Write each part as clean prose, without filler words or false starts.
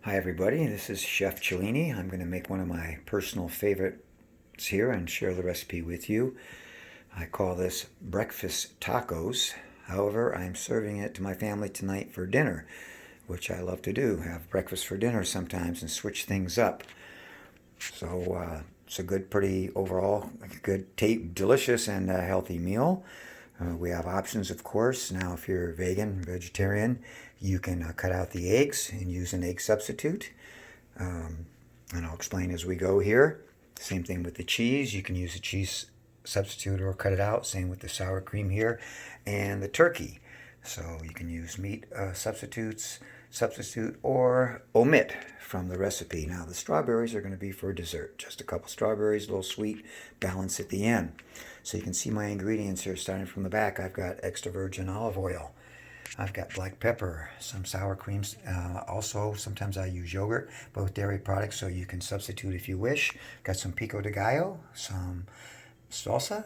Hi everybody, this is Chef Cellini. I'm going to make one of my personal favorites here and share the recipe with you. I call this breakfast tacos. However, I'm serving it to my family tonight for dinner, which I love to do. Have breakfast for dinner sometimes and switch things up. So it's a good, pretty overall good, delicious and healthy meal. We have options, of course. Now, if you're vegan, vegetarian, you can cut out the eggs and use an egg substitute. And I'll explain as we go here. Same thing with the cheese. You can use a cheese substitute or cut it out. Same with the sour cream here. And the turkey. So you can use meat substitute, or omit from the recipe. Now, the strawberries are going to be for dessert. Just a couple strawberries, a little sweet balance at the end. So you can see my ingredients here starting from the back. I've got extra virgin olive oil. I've got black pepper, some sour creams. Also, sometimes I use yogurt, both dairy products, so you can substitute if you wish. Got some pico de gallo, some salsa,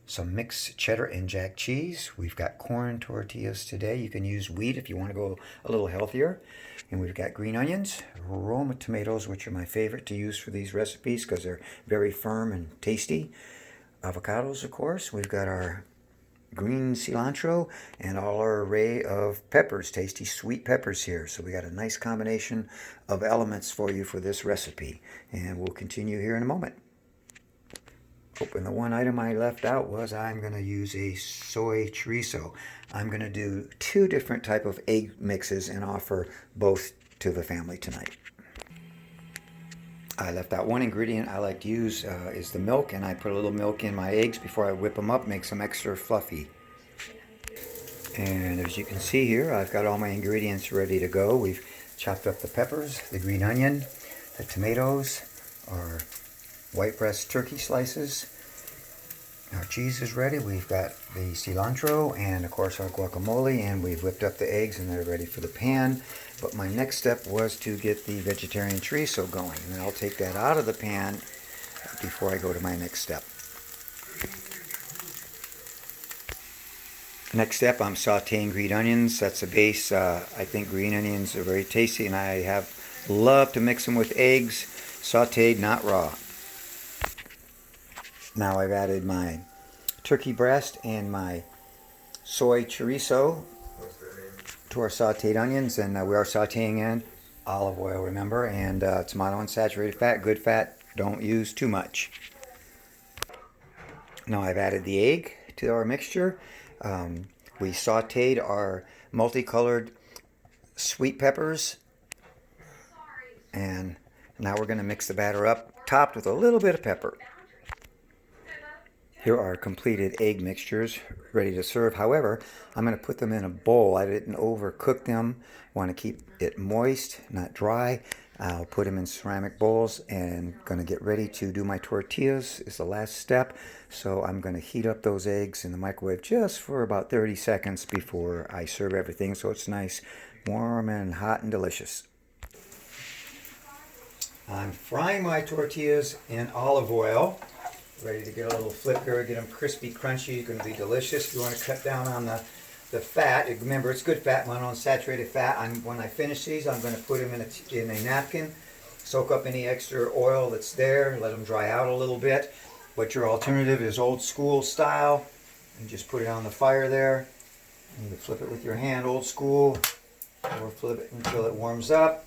some mixed cheddar and jack cheese. We've got corn tortillas today. You can use wheat if you want to go a little healthier. And we've got green onions, Roma tomatoes, which are my favorite to use for these recipes because they're very firm and tasty. Avocados, of course. We've got our green cilantro and all our array of peppers, tasty sweet peppers here. So we got a nice combination of elements for you for this recipe. And we'll continue here in a moment. And the one item I left out was I'm going to use a soy chorizo. I'm going to do two different type of egg mixes and offer both to the family tonight. I left out one ingredient I like to use is the milk, and I put a little milk in my eggs before I whip them up, makes them extra fluffy. And as you can see here, I've got all my ingredients ready to go. We've chopped up the peppers, the green onion, the tomatoes, our white breast turkey slices. Our cheese is ready. We've got the cilantro and of course our guacamole, and we've whipped up the eggs and they're ready for the pan. But my next step was to get the vegetarian chorizo going, and I'll take that out of the pan before I go to my next step. Next step, I'm sauteing green onions. That's the base. I think green onions are very tasty, and I have loved to mix them with eggs, sauteed, not raw. Now I've added my turkey breast and my soy chorizo to our sauteed onions, and we are sauteing in olive oil, remember, and tomato unsaturated fat, good fat, don't use too much. Now I've added the egg to our mixture. We sauteed our multicolored sweet peppers, and now we're going to mix the batter up, topped with a little bit of pepper. Here are completed egg mixtures ready to serve. However, I'm going to put them in a bowl. I didn't overcook them. Want to keep it moist, not dry. I'll put them in ceramic bowls and going to get ready to do my tortillas is the last step. So I'm going to heat up those eggs in the microwave just for about 30 seconds before I serve everything, so it's nice, warm and hot and delicious. I'm frying my tortillas in olive oil. Ready to get a little flip here, get them crispy, crunchy, going to be delicious. If you want to cut down on the fat, remember it's good fat, monounsaturated fat. When I finish these, I'm going to put them in a napkin, soak up any extra oil that's there, let them dry out a little bit. But your alternative is old school style, and just put it on the fire there. And you can flip it with your hand, old school, or flip it until it warms up.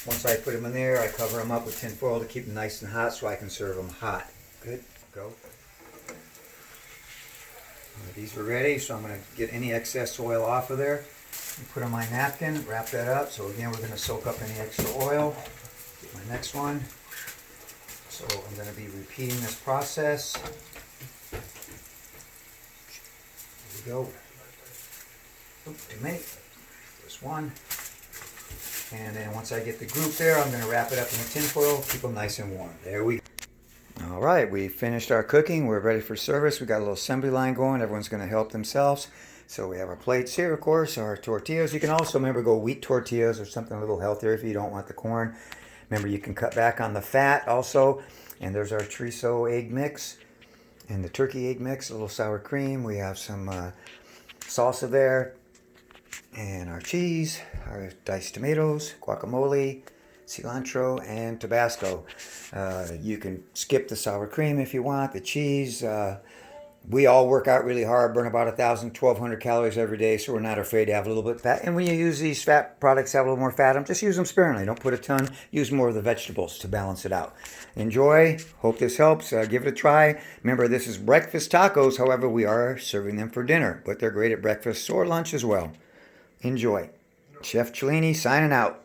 Once I put them in there, I cover them up with tin foil to keep them nice and hot so I can serve them hot. Good. Go. These are ready, so I'm going to get any excess oil off of there. Put on my napkin, wrap that up. So again, we're going to soak up any extra oil. Get my next one. So I'm going to be repeating this process. Here we go. To make this one. And then once I get the group there, I'm going to wrap it up in a tin foil, keep them nice and warm. There we go. All right, we finished our cooking. We're ready for service. We got a little assembly line going. Everyone's going to help themselves. So we have our plates here, of course, our tortillas. You can also, remember, go wheat tortillas or something a little healthier if you don't want the corn. Remember, you can cut back on the fat also. And there's our chorizo egg mix and the turkey egg mix, a little sour cream. We have some salsa there and our cheese, our diced tomatoes, guacamole, cilantro, and Tabasco. You can skip the sour cream if you want, the cheese. We all work out really hard, burn about 1,000, 1,200 calories every day, so we're not afraid to have a little bit of fat. And when you use these fat products, have a little more fat, just use them sparingly. Don't put a ton. Use more of the vegetables to balance it out. Enjoy. Hope this helps. Give it a try. Remember, this is breakfast tacos. However, we are serving them for dinner, but they're great at breakfast or lunch as well. Enjoy. Chef Cellini signing out.